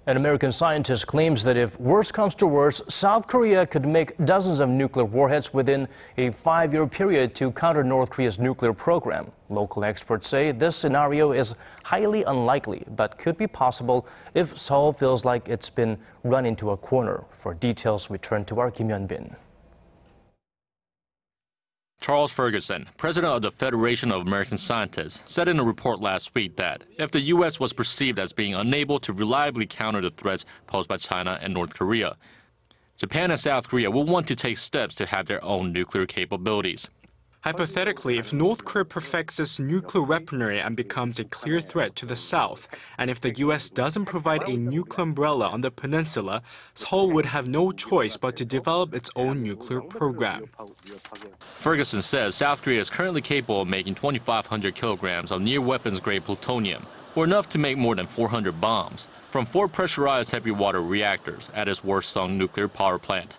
An American scientist claims that if worse comes to worse, South Korea could make dozens of nuclear warheads within a 5-year period to counter North Korea's nuclear program. Local experts say this scenario is highly unlikely, but could be possible if Seoul feels like it's been run into a corner. For details, we turn to our Kim Hyun. Charles Ferguson, president of the Federation of American Scientists, said in a report last week that if the U.S. was perceived as being unable to reliably counter the threats posed by China and North Korea, Japan and South Korea will want to take steps to have their own nuclear capabilities. Hypothetically, if North Korea perfects its nuclear weaponry and becomes a clear threat to the South, and if the U.S. doesn't provide a nuclear umbrella on the peninsula, Seoul would have no choice but to develop its own nuclear program. Ferguson says South Korea is currently capable of making 2,500 kilograms of near-weapons-grade plutonium, or enough to make more than 400 bombs, from 4 pressurized heavy water reactors at its Warsaw nuclear power plant.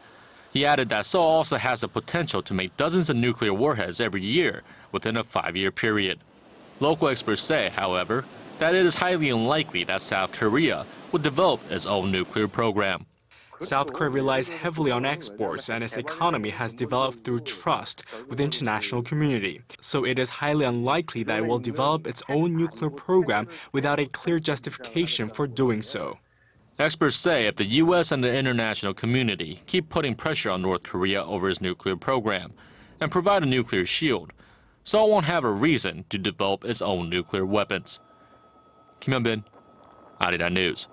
He added that Seoul also has the potential to make dozens of nuclear warheads every year within a 5-year period. Local experts say, however, that it is highly unlikely that South Korea would develop its own nuclear program. South Korea relies heavily on exports, and its economy has developed through trust with the international community. So it is highly unlikely that it will develop its own nuclear program without a clear justification for doing so. Experts say if the U.S. and the international community keep putting pressure on North Korea over its nuclear program and provide a nuclear shield, Seoul won't have a reason to develop its own nuclear weapons. Kim Hyun, Arirang News.